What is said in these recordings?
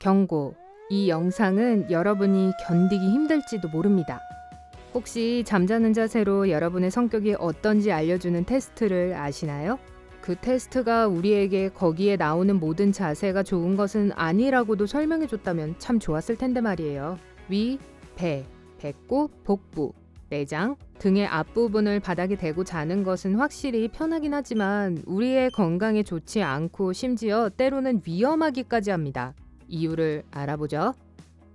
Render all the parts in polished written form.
경고. 이 영상은 여러분이 견디기 힘들지도 모릅니다. 혹시 잠자는 자세로 여러분의 성격이 어떤지 알려주는 테스트를 아시나요? 그 테스트가 우리에게 거기에 나오는 모든 자세가 좋은 것은 아니라고도 설명해줬다면 참 좋았을 텐데 말이에요. 위, 배, 배꼽, 복부, 내장 등의 앞부분을 바닥에 대고 자는 것은 확실히 편하긴 하지만 우리의 건강에 좋지 않고 심지어 때로는 위험하기까지 합니다. 이유를 알아보죠.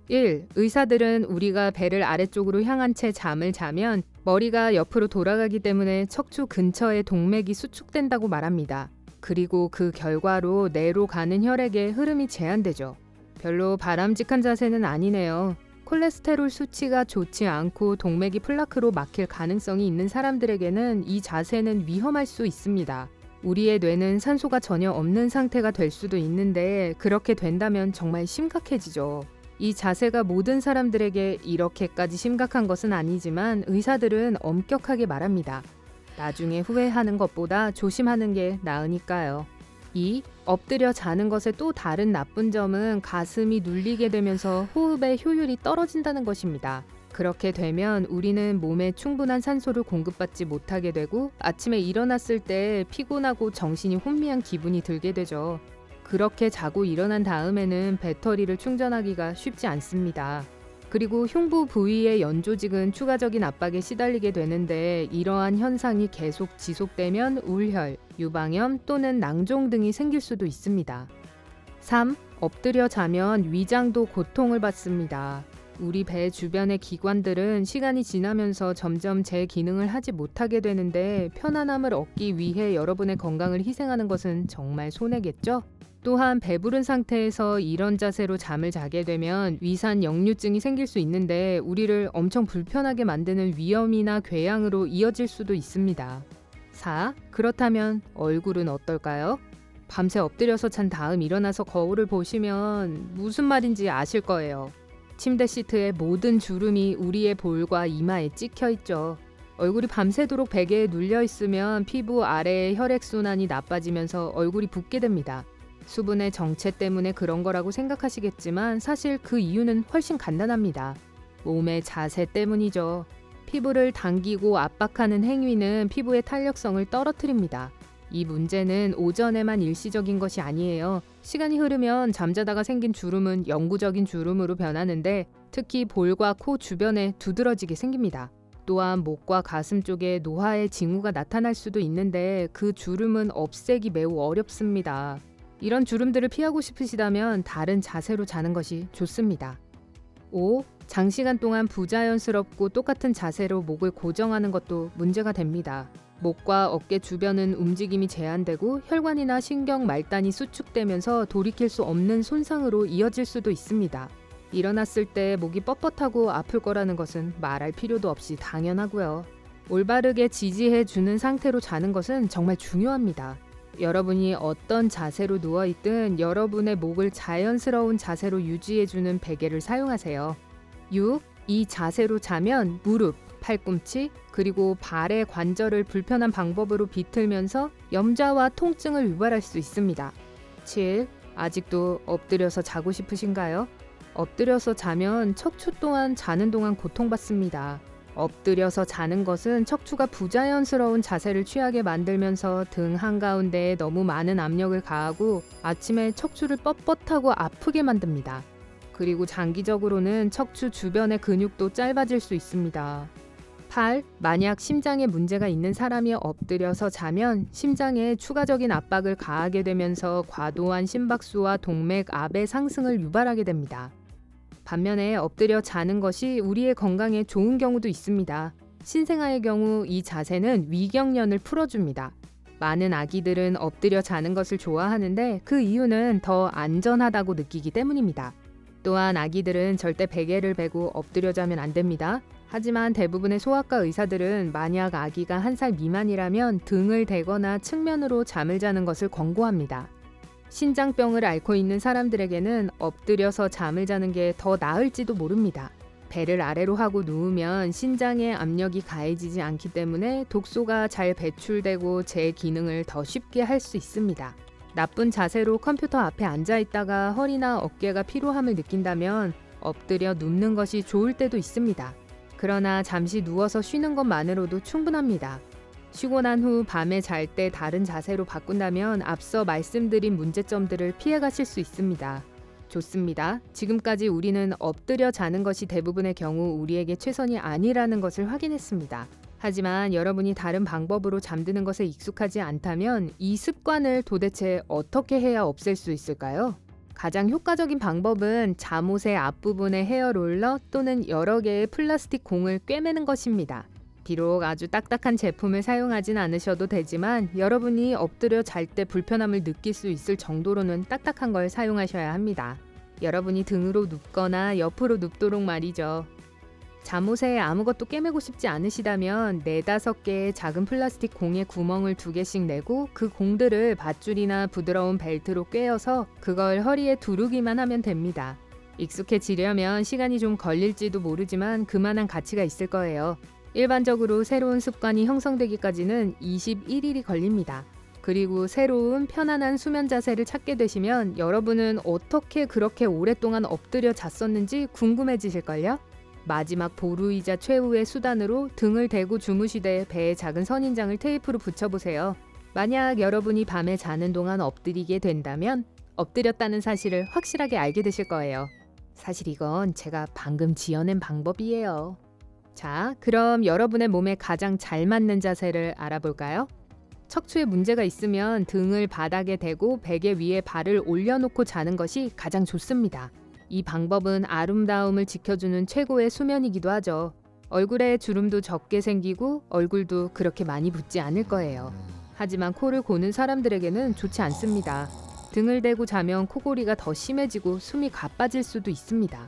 1. 의사들은 우리가 배를 아래쪽으로 향한 채 잠을 자면 머리가 옆으로 돌아가기 때문에 척추 근처에 동맥이 수축된다고 말합니다. 그리고 그 결과로 뇌로 가는 혈액의 흐름이 제한되죠. 별로 바람직한 자세는 아니네요. 콜레스테롤 수치가 좋지 않고 동맥이 플라크로 막힐 가능성이 있는 사람들에게는 이 자세는 위험할 수 있습니다. 우리의 뇌는 산소가 전혀 없는 상태가 될 수도 있는데 그렇게 된다면 정말 심각해지죠. 이 자세가 모든 사람들에게 이렇게까지 심각한 것은 아니지만 의사들은 엄격하게 말합니다. 나중에 후회하는 것보다 조심하는 게 나으니까요. 2. 엎드려 자는 것의 또 다른 나쁜 점은 가슴이 눌리게 되면서 호흡의 효율이 떨어진다는 것입니다. 그렇게 되면 우리는 몸에 충분한 산소를 공급받지 못하게 되고 아침에 일어났을 때 피곤하고 정신이 혼미한 기분이 들게 되죠. 그렇게 자고 일어난 다음에는 배터리를 충전하기가 쉽지 않습니다. 그리고 흉부 부위의 연조직은 추가적인 압박에 시달리게 되는데 이러한 현상이 계속 지속되면 울혈, 유방염 또는 낭종 등이 생길 수도 있습니다. 3. 엎드려 자면 위장도 고통을 받습니다. 우리 배 주변의 기관들은 시간이 지나면서 점점 제 기능을 하지 못하게 되는데 편안함을 얻기 위해 여러분의 건강을 희생하는 것은 정말 손해겠죠? 또한 배부른 상태에서 이런 자세로 잠을 자게 되면 위산 역류증이 생길 수 있는데 우리를 엄청 불편하게 만드는 위염이나 궤양으로 이어질 수도 있습니다. 4. 그렇다면 얼굴은 어떨까요? 밤새 엎드려서 잔 다음 일어나서 거울을 보시면 무슨 말인지 아실 거예요. 침대 시트의 모든 주름이 우리의 볼과 이마에 찍혀 있죠. 얼굴이 밤새도록 베개에 눌려 있으면 피부 아래의 혈액순환이 나빠지면서 얼굴이 붓게 됩니다. 수분의 정체 때문에 그런 거라고 생각하시겠지만 사실 그 이유는 훨씬 간단합니다. 몸의 자세 때문이죠. 피부를 당기고 압박하는 행위는 피부의 탄력성을 떨어뜨립니다. 이 문제는 오전에만 일시적인 것이 아니에요. 시간이 흐르면 잠자다가 생긴 주름은 영구적인 주름으로 변하는데 특히 볼과 코 주변에 두드러지게 생깁니다. 또한 목과 가슴 쪽에 노화의 징후가 나타날 수도 있는데 그 주름은 없애기 매우 어렵습니다. 이런 주름들을 피하고 싶으시다면 다른 자세로 자는 것이 좋습니다. 5. 장시간 동안 부자연스럽고 똑같은 자세로 목을 고정하는 것도 문제가 됩니다. 목과 어깨 주변은 움직임이 제한되고 혈관이나 신경 말단이 수축되면서 돌이킬 수 없는 손상으로 이어질 수도 있습니다. 일어났을 때 목이 뻣뻣하고 아플 거라는 것은 말할 필요도 없이 당연하고요. 올바르게 지지해 주는 상태로 자는 것은 정말 중요합니다. 여러분이 어떤 자세로 누워있든 여러분의 목을 자연스러운 자세로 유지해주는 베개를 사용하세요. 6. 이 자세로 자면 무릎, 팔꿈치, 그리고 발의 관절을 불편한 방법으로 비틀면서 염좌와 통증을 유발할 수 있습니다. 7. 아직도 엎드려서 자고 싶으신가요? 엎드려서 자면 척추 또한 자는 동안 고통받습니다. 엎드려서 자는 것은 척추가 부자연스러운 자세를 취하게 만들면서 등 한가운데에 너무 많은 압력을 가하고 아침에 척추를 뻣뻣하고 아프게 만듭니다. 그리고 장기적으로는 척추 주변의 근육도 짧아질 수 있습니다. 8. 만약 심장에 문제가 있는 사람이 엎드려서 자면 심장에 추가적인 압박을 가하게 되면서 과도한 심박수와 동맥 압의 상승을 유발하게 됩니다. 반면에 엎드려 자는 것이 우리의 건강에 좋은 경우도 있습니다. 신생아의 경우 이 자세는 위경련을 풀어줍니다. 많은 아기들은 엎드려 자는 것을 좋아하는데 그 이유는 더 안전하다고 느끼기 때문입니다. 또한 아기들은 절대 베개를 베고 엎드려 자면 안 됩니다. 하지만 대부분의 소아과 의사들은 만약 아기가 1살 미만이라면 등을 대거나 측면으로 잠을 자는 것을 권고합니다. 신장병을 앓고 있는 사람들에게는 엎드려서 잠을 자는 게 더 나을지도 모릅니다. 배를 아래로 하고 누우면 신장에 압력이 가해지지 않기 때문에 독소가 잘 배출되고 제 기능을 더 쉽게 할 수 있습니다. 나쁜 자세로 컴퓨터 앞에 앉아 있다가 허리나 어깨가 피로함을 느낀다면 엎드려 눕는 것이 좋을 때도 있습니다. 그러나 잠시 누워서 쉬는 것만으로도 충분합니다. 쉬고 난 후 밤에 잘 때 다른 자세로 바꾼다면 앞서 말씀드린 문제점들을 피해 가실 수 있습니다. 좋습니다. 지금까지 우리는 엎드려 자는 것이 대부분의 경우 우리에게 최선이 아니라는 것을 확인했습니다. 하지만 여러분이 다른 방법으로 잠드는 것에 익숙하지 않다면 이 습관을 도대체 어떻게 해야 없앨 수 있을까요? 가장 효과적인 방법은 잠옷의 앞부분에 헤어롤러 또는 여러 개의 플라스틱 공을 꿰매는 것입니다. 비록 아주 딱딱한 제품을 사용하진 않으셔도 되지만 여러분이 엎드려 잘 때 불편함을 느낄 수 있을 정도로는 딱딱한 걸 사용하셔야 합니다. 여러분이 등으로 눕거나 옆으로 눕도록 말이죠. 잠옷에 아무것도 꿰매고 싶지 않으시다면 4-5개의 작은 플라스틱 공에 구멍을 2개씩 내고 그 공들을 밧줄이나 부드러운 벨트로 꿰어서 그걸 허리에 두르기만 하면 됩니다. 익숙해지려면 시간이 좀 걸릴지도 모르지만 그만한 가치가 있을 거예요. 일반적으로 새로운 습관이 형성되기까지는 21일이 걸립니다. 그리고 새로운 편안한 수면 자세를 찾게 되시면 여러분은 어떻게 그렇게 오랫동안 엎드려 잤었는지 궁금해지실걸요? 마지막 보루이자 최후의 수단으로 등을 대고 주무시되 배에 작은 선인장을 테이프로 붙여보세요. 만약 여러분이 밤에 자는 동안 엎드리게 된다면 엎드렸다는 사실을 확실하게 알게 되실 거예요. 사실 이건 제가 방금 지어낸 방법이에요. 자, 그럼 여러분의 몸에 가장 잘 맞는 자세를 알아볼까요? 척추에 문제가 있으면 등을 바닥에 대고 베개 위에 발을 올려놓고 자는 것이 가장 좋습니다. 이 방법은 아름다움을 지켜주는 최고의 수면이기도 하죠. 얼굴에 주름도 적게 생기고 얼굴도 그렇게 많이 붓지 않을 거예요. 하지만 코를 고는 사람들에게는 좋지 않습니다. 등을 대고 자면 코골이가 더 심해지고 숨이 가빠질 수도 있습니다.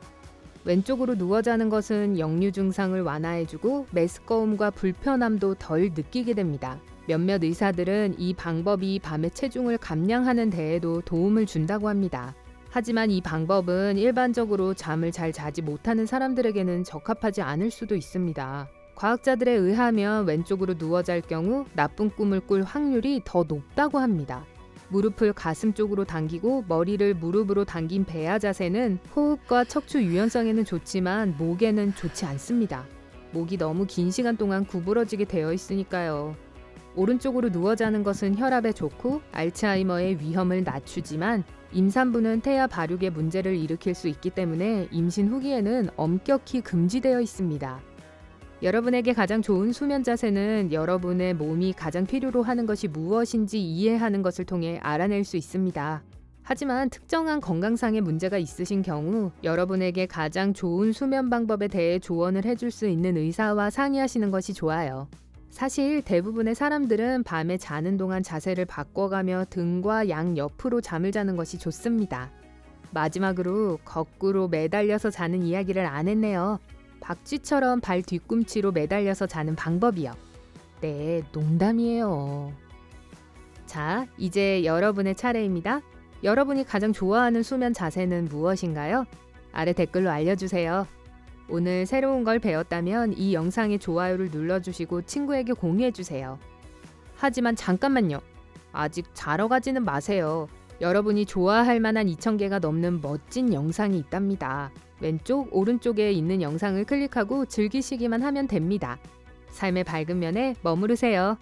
왼쪽으로 누워 자는 것은 역류 증상을 완화해주고 메스꺼움과 불편함도 덜 느끼게 됩니다. 몇몇 의사들은 이 방법이 밤의 체중을 감량하는 데에도 도움을 준다고 합니다. 하지만 이 방법은 일반적으로 잠을 잘 자지 못하는 사람들에게는 적합하지 않을 수도 있습니다. 과학자들에 의하면 왼쪽으로 누워 잘 경우 나쁜 꿈을 꿀 확률이 더 높다고 합니다. 무릎을 가슴 쪽으로 당기고 머리를 무릎으로 당긴 배아 자세는 호흡과 척추 유연성에는 좋지만 목에는 좋지 않습니다. 목이 너무 긴 시간 동안 구부러지게 되어 있으니까요. 오른쪽으로 누워 자는 것은 혈압에 좋고 알츠하이머의 위험을 낮추지만 임산부는 태아 발육에 문제를 일으킬 수 있기 때문에 임신 후기에는 엄격히 금지되어 있습니다. 여러분에게 가장 좋은 수면 자세는 여러분의 몸이 가장 필요로 하는 것이 무엇인지 이해하는 것을 통해 알아낼 수 있습니다. 하지만 특정한 건강상의 문제가 있으신 경우 여러분에게 가장 좋은 수면 방법에 대해 조언을 해줄 수 있는 의사와 상의하시는 것이 좋아요. 사실 대부분의 사람들은 밤에 자는 동안 자세를 바꿔가며 등과 양 옆으로 잠을 자는 것이 좋습니다. 마지막으로 거꾸로 매달려서 자는 이야기를 안 했네요. 박쥐처럼 발 뒤꿈치로 매달려서 자는 방법이요. 네, 농담이에요. 자, 이제 여러분의 차례입니다. 여러분이 가장 좋아하는 수면 자세는 무엇인가요? 아래 댓글로 알려주세요. 오늘 새로운 걸 배웠다면 이 영상에 좋아요를 눌러주시고 친구에게 공유해주세요. 하지만 잠깐만요. 아직 자러 가지는 마세요. 여러분이 좋아할 만한 2,000개가 넘는 멋진 영상이 있답니다. 왼쪽, 오른쪽에 있는 영상을 클릭하고 즐기시기만 하면 됩니다. 삶의 밝은 면에 머무르세요.